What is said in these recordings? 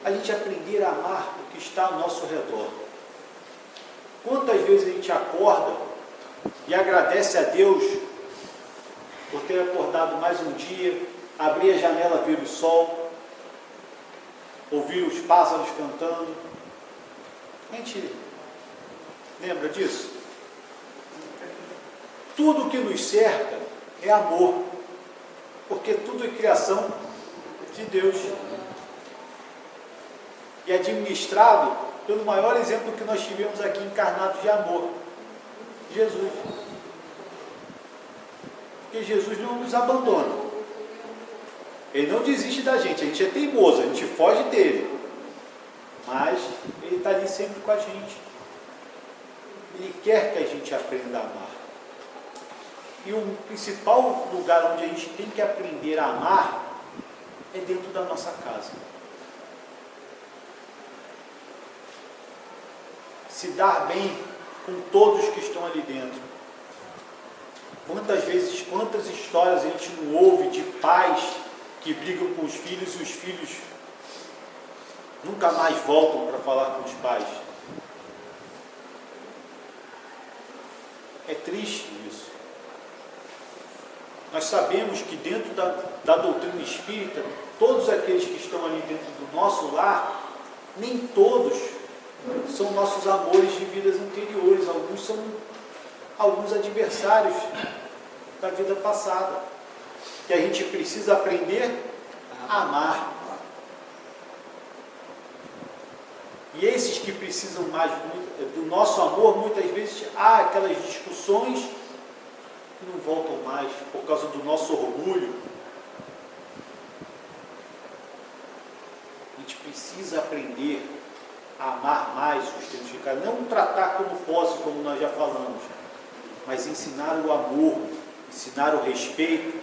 a gente aprender a amar o que está ao nosso redor. Quantas vezes a gente acorda e agradece a Deus por ter acordado mais um dia, abrir a janela, ver o sol, ouvir os pássaros cantando. A gente lembra disso? Tudo que nos cerca é amor, porque tudo é criação de Deus e administrado pelo maior exemplo que nós tivemos aqui encarnado de amor, Jesus. Porque Jesus não nos abandona, Ele não desiste da gente, a gente é teimoso, a gente foge dele, mas Ele está ali sempre com a gente. Ele quer que a gente aprenda a amar. E o principal lugar onde a gente tem que aprender a amar é dentro da nossa casa. Se dar bem com todos que estão ali dentro. Quantas vezes, quantas histórias a gente não ouve de pais que brigam com os filhos e os filhos nunca mais voltam para falar com os pais. É triste isso. Nós sabemos que dentro da doutrina espírita, todos aqueles que estão ali dentro do nosso lar, nem todos são nossos amores de vidas anteriores, alguns são alguns adversários da vida passada, que a gente precisa aprender a amar. E esses que precisam mais do nosso amor, muitas vezes há aquelas discussões que não voltam mais por causa do nosso orgulho. A gente precisa aprender a amar mais os tempos de casa, não tratar como posse, como nós já falamos, mas ensinar o amor, ensinar o respeito,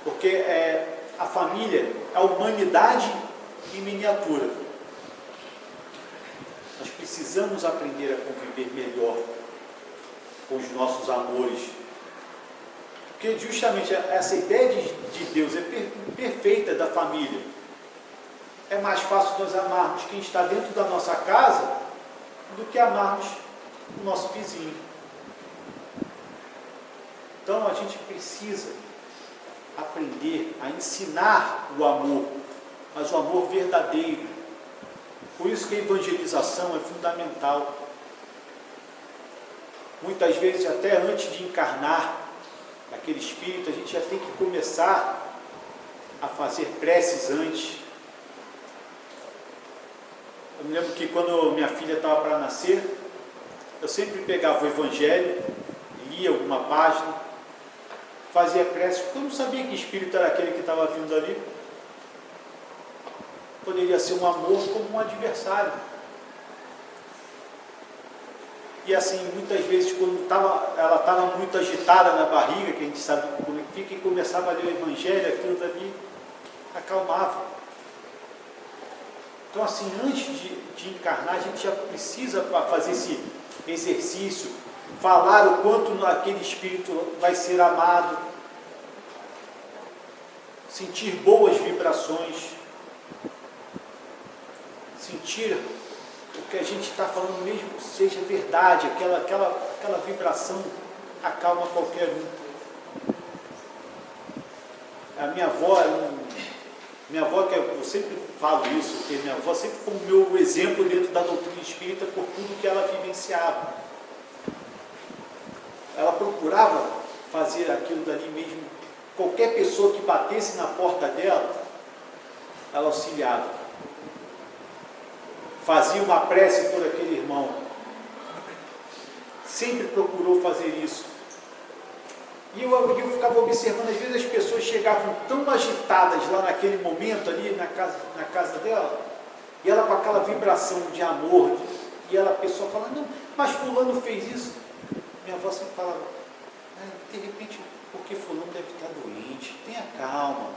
porque a família é a humanidade em miniatura. Nós precisamos aprender a conviver melhor com os nossos amores, porque justamente essa ideia de Deus é perfeita da família. É mais fácil nós amarmos quem está dentro da nossa casa do que amarmos o nosso vizinho. Então a gente precisa aprender a ensinar o amor, mas o amor verdadeiro. Por isso que a evangelização é fundamental. Muitas vezes, até antes de encarnar aquele espírito, a gente já tem que começar a fazer preces antes. Eu me lembro que quando minha filha estava para nascer, eu sempre pegava o Evangelho, lia alguma página, fazia prece, porque eu não sabia que espírito era aquele que estava vindo ali. Poderia ser um amor como um adversário. E assim, muitas vezes, quando ela estava muito agitada na barriga, que a gente sabe como é que fica, e começava a ler o Evangelho, aquilo dali acalmava. Então, assim, antes de encarnar, a gente já precisa fazer esse exercício, falar o quanto aquele espírito vai ser amado, sentir boas vibrações, sentir o que a gente está falando mesmo seja verdade, aquela vibração acalma qualquer um. A minha avó, que eu sempre falo isso, porque minha avó sempre foi o meu exemplo dentro da doutrina espírita por tudo que ela vivenciava. Ela procurava fazer aquilo dali mesmo. Qualquer pessoa que batesse na porta dela, ela auxiliava. Fazia uma prece por aquele irmão. Sempre procurou fazer isso. E eu ficava observando, às vezes as pessoas chegavam tão agitadas lá naquele momento, ali na casa dela, e ela com aquela vibração de amor, e ela, a pessoa falando, não, mas fulano fez isso. Minha avó sempre falava, de repente, porque fulano deve estar doente, tenha calma.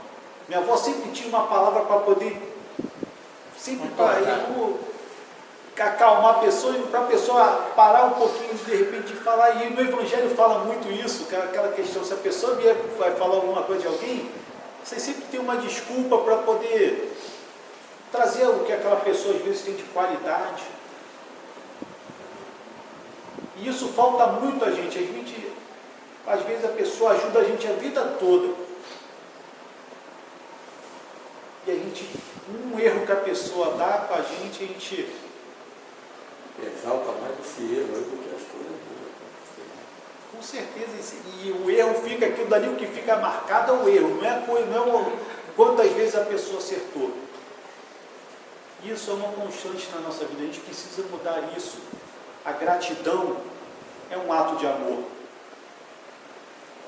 Minha avó sempre tinha uma palavra para poder, sempre para acalmar a pessoa, e para a pessoa parar um pouquinho de repente de falar. E no Evangelho fala muito isso, aquela questão, se a pessoa vai falar alguma coisa de alguém, você sempre tem uma desculpa para poder trazer o que aquela pessoa às vezes tem de qualidade. E isso falta muito a gente. Às vezes a pessoa ajuda a gente a vida toda. E um erro que a pessoa dá com a gente exalta mais esse erro do que as coisas boas. Com certeza, e o erro fica, aquilo dali, o que fica marcado é o erro, não é a coisa, não é quantas vezes a pessoa acertou. Isso é uma constante na nossa vida, a gente precisa mudar isso. A gratidão é um ato de amor.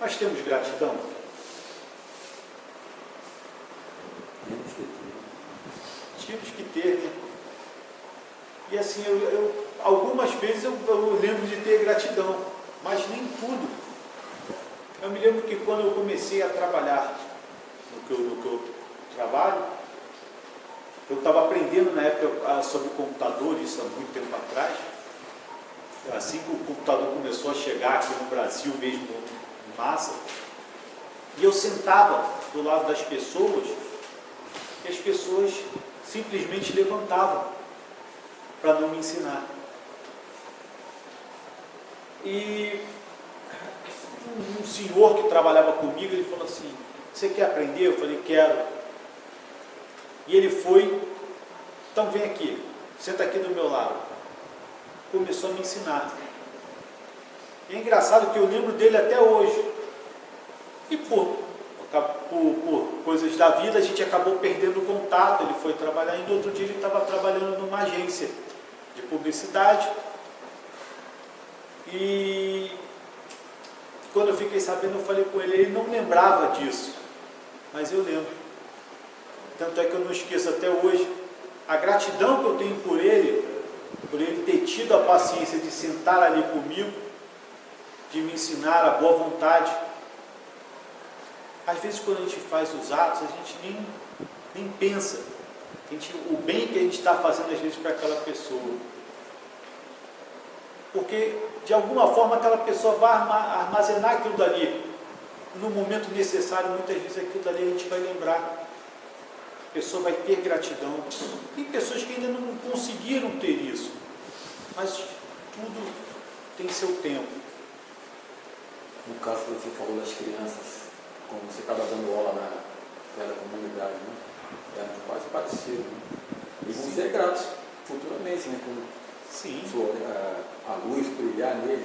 Nós temos gratidão? Temos que ter, né? E assim, algumas vezes eu lembro de ter gratidão, mas nem tudo. Eu me lembro que quando eu comecei a trabalhar no que eu trabalho, eu estava aprendendo na época sobre computador, isso há muito tempo atrás. Assim que o computador começou a chegar aqui no Brasil mesmo, em massa, e eu sentava do lado das pessoas, e as pessoas simplesmente levantavam para não me ensinar. E um senhor que trabalhava comigo, ele falou assim: você quer aprender? Eu falei: quero. E ele foi: então vem aqui, senta aqui do meu lado. Começou a me ensinar. E é engraçado que eu lembro dele até hoje. E por coisas da vida, a gente acabou perdendo o contato. Ele foi trabalhar, e no outro dia ele estava trabalhando numa agência de publicidade. E quando eu fiquei sabendo, eu falei com ele, ele não lembrava disso, mas eu lembro. Tanto é que eu não esqueço até hoje a gratidão que eu tenho por ele ter tido a paciência de sentar ali comigo, de me ensinar a boa vontade. Às vezes, quando a gente faz os atos, a gente nem pensa o bem que a gente está fazendo às vezes para aquela pessoa. Porque, de alguma forma, aquela pessoa vai armazenar aquilo dali. No momento necessário, muitas vezes aquilo dali a gente vai lembrar. A pessoa vai ter gratidão. Tem pessoas que ainda não conseguiram ter isso. Mas tudo tem seu tempo. No caso que você falou das crianças, como você estava dando aula na comunidade, né? É quase parecido. Né? E vão ser gratos futuramente, né? Sim. A luz brilhar neles,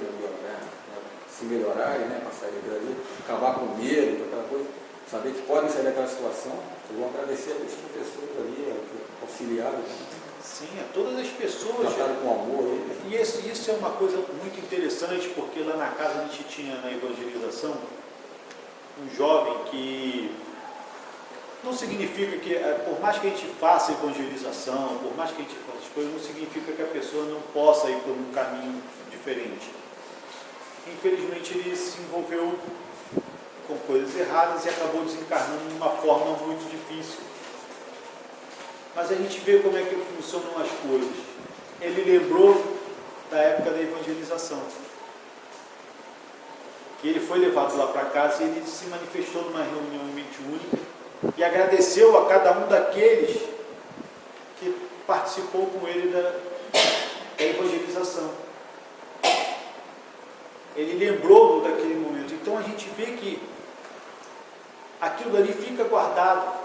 se melhorarem, né? Passar dali, acabar com medo, aquela coisa, saber que podem sair daquela situação, eu vou agradecer a esses professores ali, auxiliares. Né? Sim, a todas as pessoas. Trataram com amor. E isso é uma coisa muito interessante, porque lá na casa a gente tinha na evangelização um jovem que não significa que, por mais que a gente faça evangelização, por mais que a gente faça as coisas, não significa que a pessoa não possa ir por um caminho diferente. Infelizmente ele se envolveu com coisas erradas e acabou desencarnando de uma forma muito difícil. Mas a gente vê como é que funcionam as coisas. Ele lembrou da época da evangelização. E ele foi levado lá para casa e ele se manifestou numa reunião mediúnica e agradeceu a cada um daqueles que participou com ele da evangelização. Ele lembrou daquele momento. Então a gente vê que aquilo ali fica guardado.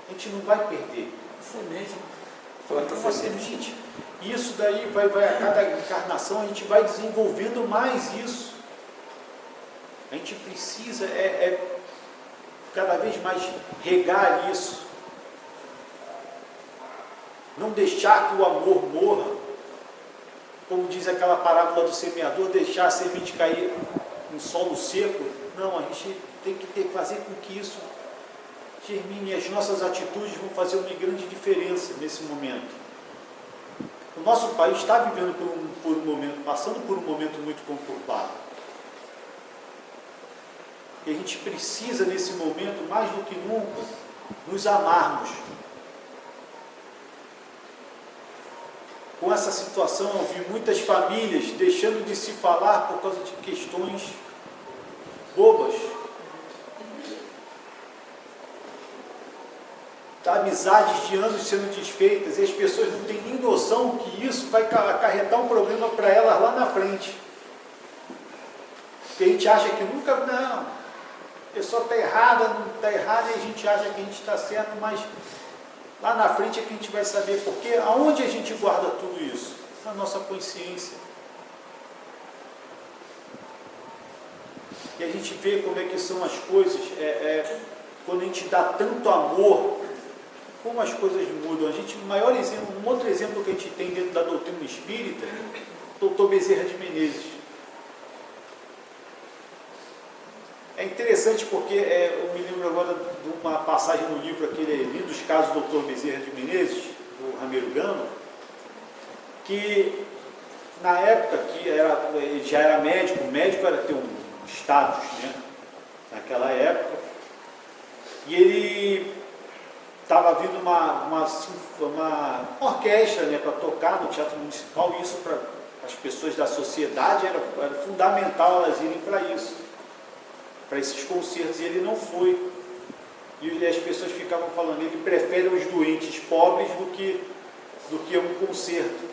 A gente não vai perder. Semente. Planta uma semente. E isso daí vai a cada encarnação a gente vai desenvolvendo mais isso. A gente precisa cada vez mais regar isso. Não deixar que o amor morra. Como diz aquela parábola do semeador, deixar a semente cair em solo seco. Não, a gente tem que fazer com que isso germine. As nossas atitudes vão fazer uma grande diferença nesse momento. O nosso país está vivendo por um momento, passando por um momento muito conturbado. E a gente precisa, nesse momento, mais do que nunca, nos amarmos. Com essa situação, eu vi muitas famílias deixando de se falar por causa de questões bobas. amizades de anos sendo desfeitas, e as pessoas não têm nem noção que isso vai acarretar um problema para elas lá na frente. Porque a gente acha que nunca, não, a pessoa está errada, não está errada, e a gente acha que a gente está certo, mas lá na frente é que a gente vai saber, porque aonde a gente guarda tudo isso? Na nossa consciência. E a gente vê como é que são as coisas, quando a gente dá tanto amor, como as coisas mudam. Um outro exemplo que a gente tem dentro da doutrina espírita, Dr. Bezerra de Menezes. É interessante porque eu me lembro agora de uma passagem no livro, aquele Lindos Casos do Dr. Bezerra de Menezes, do Ramiro Gama, que na época que ele já era médico, o médico era ter um status, né, naquela época, e ele estava vindo uma orquestra, né, para tocar no Teatro Municipal, e isso para as pessoas da sociedade era fundamental elas irem para isso, para esses concertos, e ele não foi. E as pessoas ficavam falando, ele prefere os doentes pobres do que um concerto.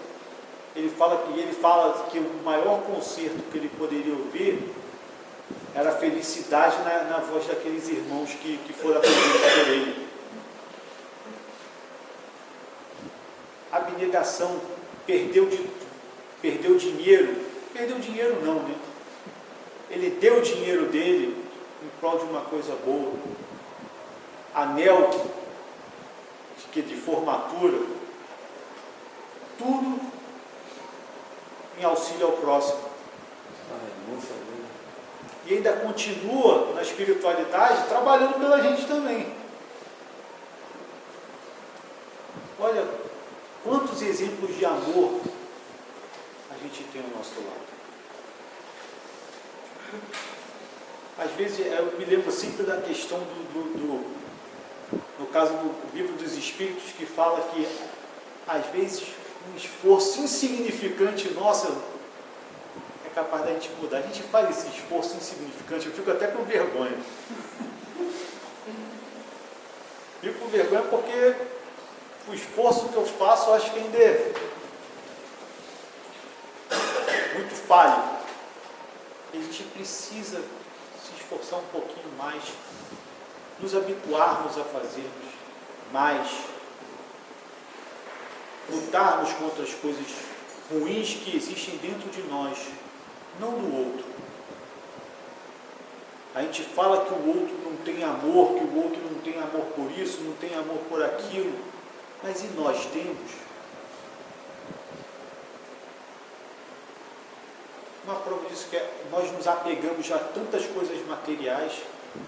Ele fala que o maior concerto que ele poderia ouvir era a felicidade na voz daqueles irmãos que foram atendidos por ele. Abnegação, perdeu dinheiro não, né? Ele deu o dinheiro dele em prol de uma coisa boa. Anel de formatura, tudo em auxílio ao próximo. E ainda continua na espiritualidade trabalhando pela gente também. Olha quantos exemplos de amor a gente tem ao nosso lado. Às vezes eu me lembro sempre da questão no caso do Livro dos Espíritos, que fala que às vezes um esforço insignificante nosso é capaz da gente mudar. A gente faz esse esforço insignificante, eu fico até com vergonha. Fico com vergonha porque o esforço que eu faço, eu acho que ainda é muito falho. A gente precisa se esforçar um pouquinho mais, nos habituarmos a fazermos mais, lutarmos contra as coisas ruins que existem dentro de nós, não do outro. A gente fala que o outro não tem amor, que o outro não tem amor por isso, não tem amor por aquilo, mas e nós temos? Uma prova disso que nós nos apegamos a tantas coisas materiais,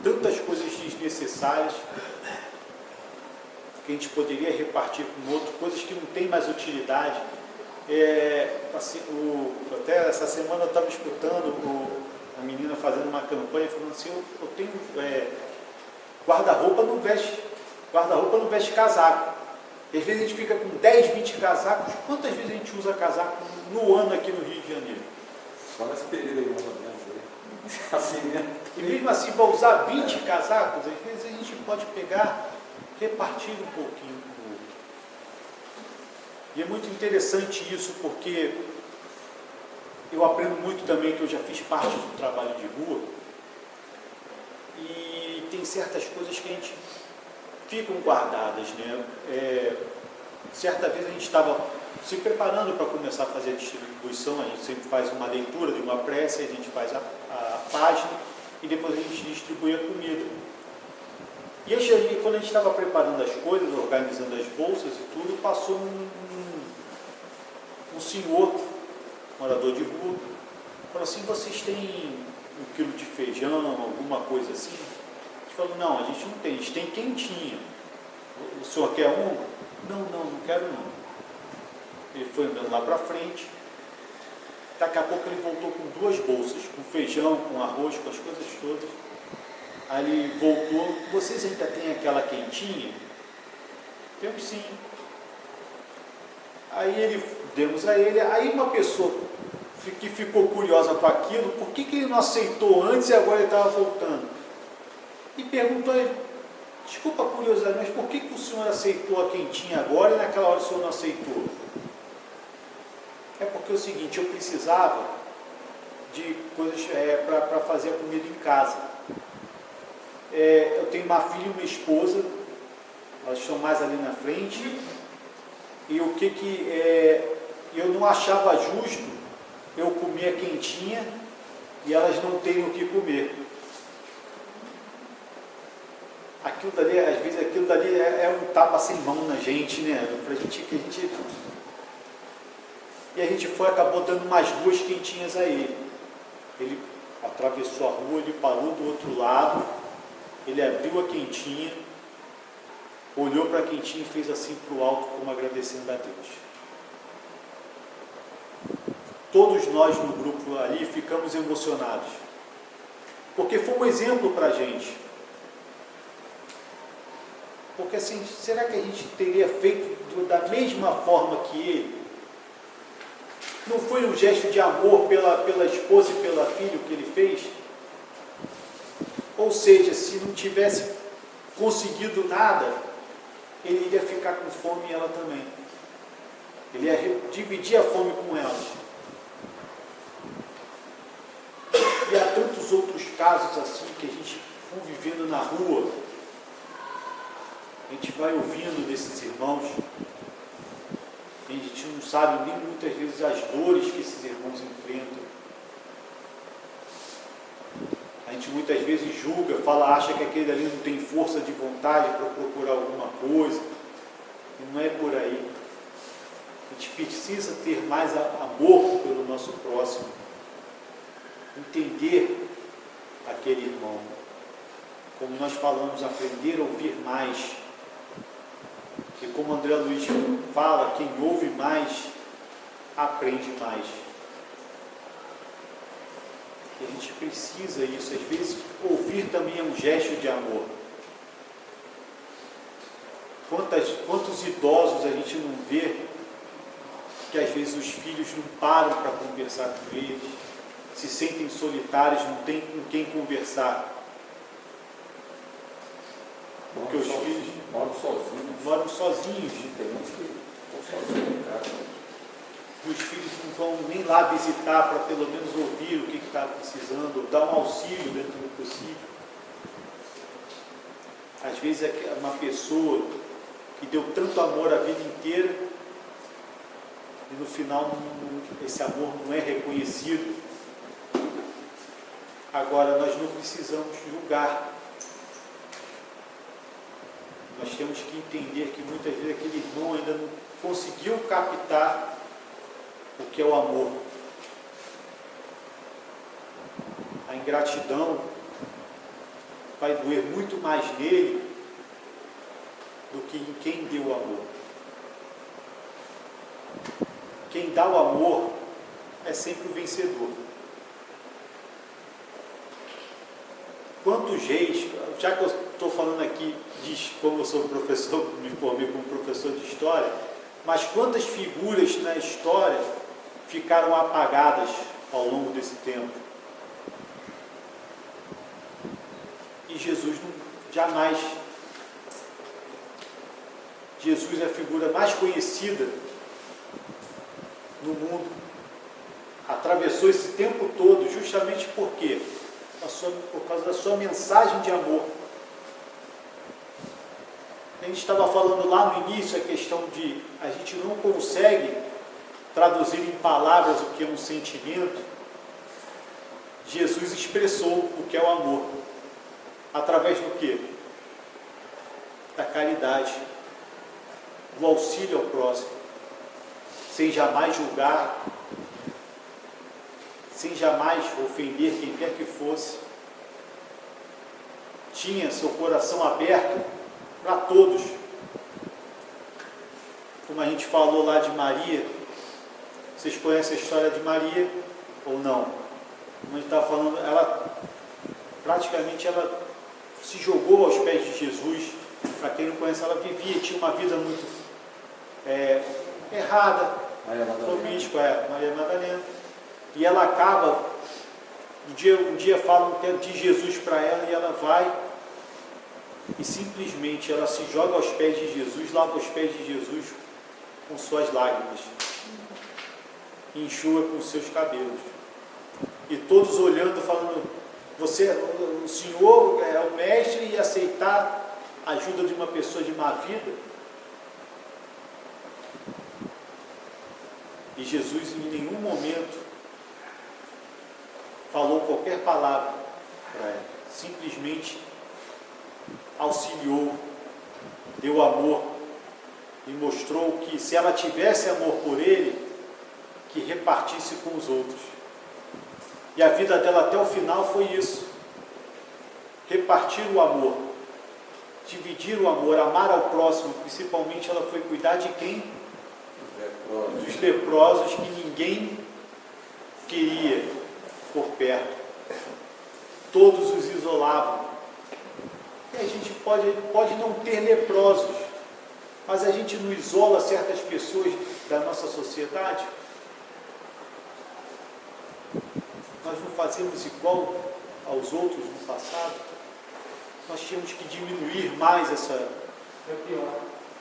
tantas coisas desnecessárias, que a gente poderia repartir com o outro, coisas que não têm mais utilidade. Até essa semana eu estava escutando a menina fazendo uma campanha, falando assim, eu tenho guarda-roupa não veste casaco. E às vezes a gente fica com 10, 20 casacos. Quantas vezes a gente usa casaco no ano aqui no Rio de Janeiro? Só nesse período aí, mais ou menos. Assim, né? E mesmo assim, para usar 20 casacos, às vezes a gente pode pegar, repartir um pouquinho com o outro. E é muito interessante isso, porque eu aprendo muito também, que eu já fiz parte do trabalho de rua, e tem certas coisas que a gente ficam guardadas, né? Certa vez a gente estava se preparando para começar a fazer a distribuição, a gente sempre faz uma leitura de uma prece, a gente faz a página e depois a gente distribui a comida. E aí, quando a gente estava preparando as coisas, organizando as bolsas e tudo, passou um senhor, morador de rua, falou assim, vocês têm 1 quilo de feijão, alguma coisa assim? A gente falou, não, a gente não tem, a gente tem quentinha. O senhor quer um? Não quero não. Ele foi andando lá para frente, daqui a pouco ele voltou com 2 bolsas, com feijão, com arroz, com as coisas todas. Aí ele voltou, vocês ainda têm aquela quentinha? Temos sim. Aí demos a ele, aí uma pessoa que ficou curiosa com aquilo, por que ele não aceitou antes e agora ele estava voltando? E perguntou a ele, desculpa a curiosidade, mas por que o senhor aceitou a quentinha agora e naquela hora o senhor não aceitou? É porque é o seguinte, eu precisava de coisas para fazer a comida em casa. Eu tenho uma filha e uma esposa, elas estão mais ali na frente, e eu não achava justo eu comer a quentinha e elas não terem o que comer. Aquilo dali, às vezes, aquilo dali é um tapa sem mão na gente, né? E a gente acabou dando mais 2 quentinhas a ele. Ele atravessou a rua, ele parou do outro lado, ele abriu a quentinha, olhou para a quentinha e fez assim para o alto, como agradecendo a Deus. Todos nós no grupo ali ficamos emocionados, porque foi um exemplo para a gente. Porque assim, será que a gente teria feito da mesma forma que ele? Não foi um gesto de amor pela esposa e pela filha que ele fez? Ou seja, se não tivesse conseguido nada, ele iria ficar com fome e ela também. Ele ia dividir a fome com elas. E há tantos outros casos assim que a gente convivendo na rua, a gente vai ouvindo desses irmãos, a gente não sabe nem muitas vezes as dores que esses irmãos enfrentam. A gente muitas vezes julga, acha que aquele ali não tem força de vontade para procurar alguma coisa, e não é por aí. A gente precisa ter mais amor pelo nosso próximo, entender aquele irmão. Como nós falamos, aprender a ouvir mais. E como André Luiz fala, quem ouve mais, aprende mais. E a gente precisa isso. Às vezes, ouvir também é um gesto de amor. Quantos idosos a gente não vê, que às vezes os filhos não param para conversar com eles, se sentem solitários, não tem com quem conversar. Porque os filhos moram sozinhos. Tem uns que estão sozinhos em casa. Os filhos não vão nem lá visitar para pelo menos ouvir o que está precisando, dar um auxílio dentro do possível. Às vezes é uma pessoa que deu tanto amor a vida inteira e no final esse amor não é reconhecido. Agora nós não precisamos julgar. Nós temos que entender que muitas vezes aquele irmão ainda não conseguiu captar o que é o amor. A ingratidão vai doer muito mais nele do que em quem deu o amor. Quem dá o amor é sempre o vencedor. Quantos reis, já que eu estou falando aqui, como eu sou professor, me formei como professor de história, mas quantas figuras na história ficaram apagadas ao longo desse tempo? E Jesus jamais. Jesus é a figura mais conhecida no mundo. Atravessou esse tempo todo, justamente por quê? Por causa da sua mensagem de amor. A gente estava falando lá no início a questão de a gente não consegue traduzir em palavras o que é um sentimento. Jesus expressou o que é o amor. Através do quê? Da caridade, do auxílio ao próximo, sem jamais julgar, sem jamais ofender quem quer que fosse. Tinha seu coração aberto para todos. Como a gente falou lá de Maria, vocês conhecem a história de Maria ou não? Como a gente estava falando, ela praticamente se jogou aos pés de Jesus. Para quem não conhece, ela tinha uma vida muito errada, promíscua, Maria Madalena. E ela acaba, um dia falam de Jesus para ela e ela vai e simplesmente ela se joga aos pés de Jesus, lava os pés de Jesus com suas lágrimas, e enxuga com seus cabelos. E todos olhando, falando, o Senhor é o mestre, e aceitar a ajuda de uma pessoa de má vida? E Jesus em nenhum momento falou qualquer palavra para ela, simplesmente auxiliou, deu amor e mostrou que se ela tivesse amor por ele, que repartisse com os outros. E a vida dela até o final foi isso: repartir o amor, dividir o amor, amar ao próximo. Principalmente ela foi cuidar de quem? Dos leprosos, que ninguém queria por perto, todos os isolavam. E a gente pode não ter leprosos, mas a gente não isola certas pessoas da nossa sociedade. Nós não fazemos igual aos outros no passado. Nós tínhamos que diminuir mais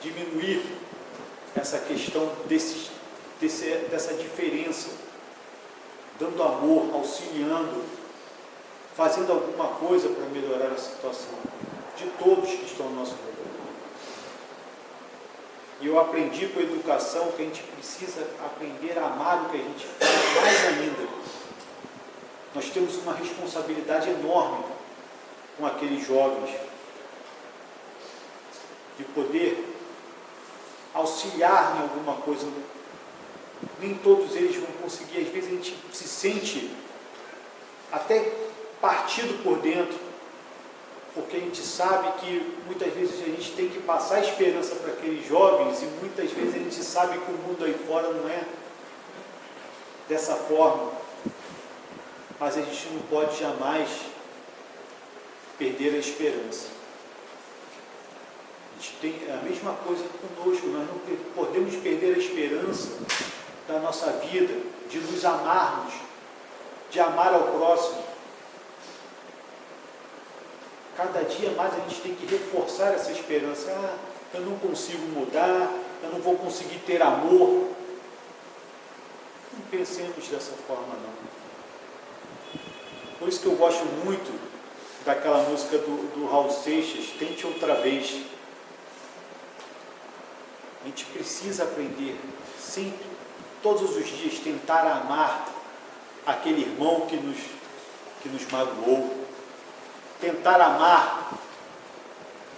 diminuir essa questão dessa diferença, dando amor, auxiliando, fazendo alguma coisa para melhorar a situação de todos que estão ao nosso redor. E eu aprendi com a educação que a gente precisa aprender a amar o que a gente faz mais ainda. Nós temos uma responsabilidade enorme com aqueles jovens, de poder auxiliar em alguma coisa. Nem todos eles vão conseguir. Às vezes a gente se sente até partido por dentro, porque a gente sabe que muitas vezes a gente tem que passar esperança para aqueles jovens, e muitas vezes a gente sabe que o mundo aí fora não é dessa forma, mas a gente não pode jamais perder a esperança. A gente tem a mesma coisa conosco, nós não podemos perder a esperança da nossa vida, de nos amarmos, de amar ao próximo. Cada dia mais a gente tem que reforçar essa esperança. Eu não consigo mudar, eu não vou conseguir ter amor. Não pensemos dessa forma, não. Por isso que eu gosto muito daquela música do Raul Seixas, Tente Outra Vez. A gente precisa aprender sempre, todos os dias, tentar amar aquele irmão que nos magoou, tentar amar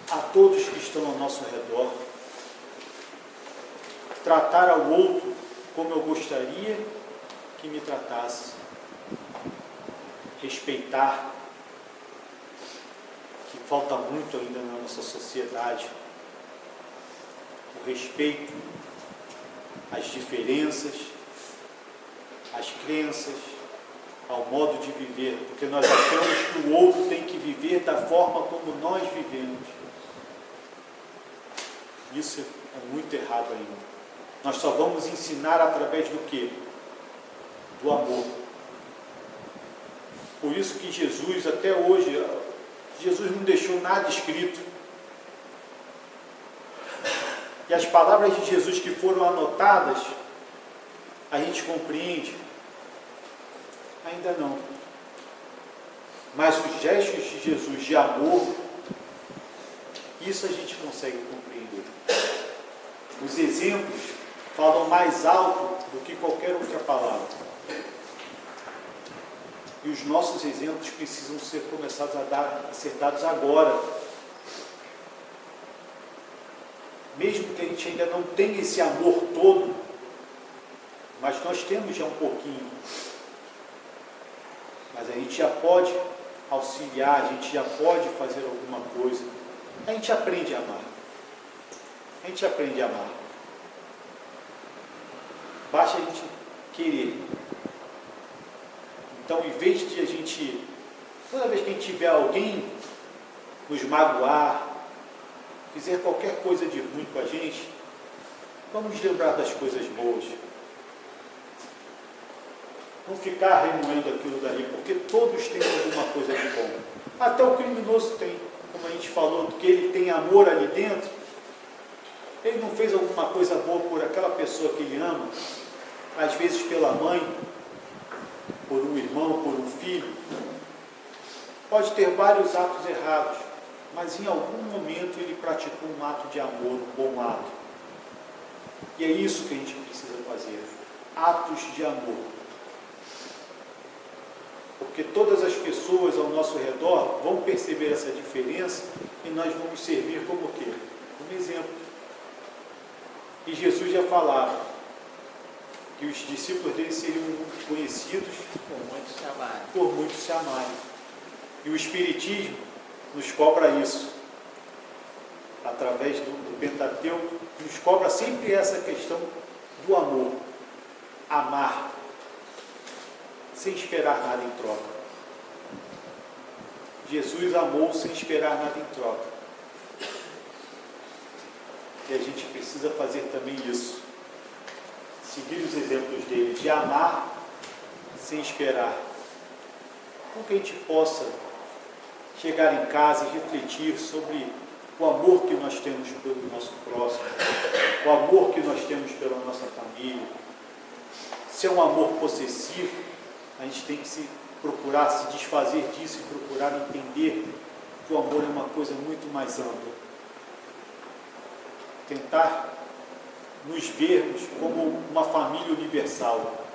a todos que estão ao nosso redor, tratar ao outro como eu gostaria que me tratasse, respeitar, que falta muito ainda na nossa sociedade, o respeito às diferenças, às crenças, ao modo de viver, porque nós achamos que o outro tem que viver da forma como nós vivemos. Isso é muito errado ainda. Nós só vamos ensinar através do quê? Do amor. Por isso que Jesus, até hoje, Jesus não deixou nada escrito. E as palavras de Jesus que foram anotadas, a gente compreende? Ainda não. Mas os gestos de Jesus de amor, isso a gente consegue compreender. Os exemplos falam mais alto do que qualquer outra palavra. E os nossos exemplos precisam ser começados a ser dados agora. Mesmo que a gente ainda não tenha esse amor todo, mas nós temos já um pouquinho. Mas a gente já pode auxiliar, a gente já pode fazer alguma coisa. A gente aprende a amar. A gente aprende a amar. Basta a gente querer. Então, em vez de a gente, toda vez que a gente tiver alguém nos magoar, fizer qualquer coisa de ruim com a gente, vamos lembrar das coisas boas. Não ficar remoendo aquilo dali, porque todos têm alguma coisa de bom. Até o criminoso tem, como como a gente falou, que ele tem amor ali dentro, ele não fez alguma coisa boa por aquela pessoa que ele ama, às vezes pela mãe, por um irmão, por um filho, pode ter vários atos errados, mas em algum momento ele praticou um ato de amor, um bom ato. E é isso que a gente precisa fazer, atos de amor. Porque todas as pessoas ao nosso redor vão perceber essa diferença e nós vamos servir como o quê? Como exemplo. E Jesus já falava que os discípulos dele seriam conhecidos por muitos se amarem. E o Espiritismo nos cobra isso. Através do Pentateuco, nos cobra sempre essa questão do amor. Amar, sem esperar nada em troca. Jesus amou sem esperar nada em troca. E a gente precisa fazer também isso. Seguir os exemplos dele, de amar sem esperar. Com que a gente possa chegar em casa e refletir sobre o amor que nós temos pelo nosso próximo, o amor que nós temos pela nossa família. Se é um amor possessivo, a gente tem que procurar se desfazer disso e procurar entender que o amor é uma coisa muito mais ampla. Tentar nos vermos como uma família universal,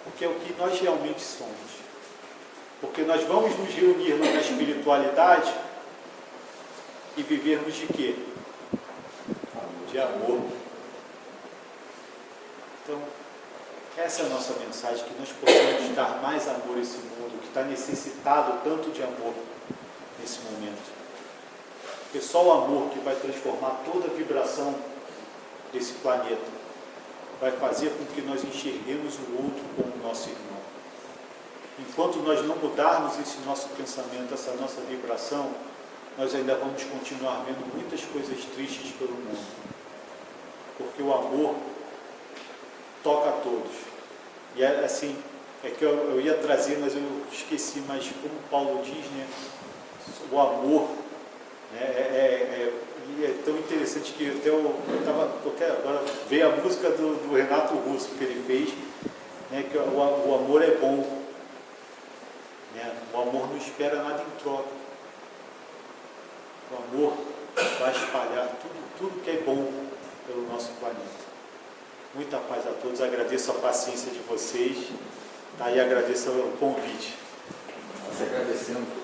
porque é o que nós realmente somos. Porque nós vamos nos reunir na espiritualidade e vivermos de quê? De amor. Então, essa é a nossa mensagem, que nós possamos dar mais amor a esse mundo, que está necessitado tanto de amor nesse momento. Porque só o amor que vai transformar toda a vibração desse planeta, vai fazer com que nós enxerguemos o outro como nosso irmão. Enquanto nós não mudarmos esse nosso pensamento, essa nossa vibração, nós ainda vamos continuar vendo muitas coisas tristes pelo mundo. Porque o amor toca a todos. E é assim, é que eu ia trazer, mas eu esqueci, mas como Paulo diz, né, o amor, né, é tão interessante que agora veio a música do Renato Russo que ele fez, né, que o amor é bom, né, o amor não espera nada em troca, o amor vai espalhar tudo que é bom pelo nosso planeta. Muita paz a todos, agradeço a paciência de vocês, tá? E agradeço o convite. Nós agradecemos.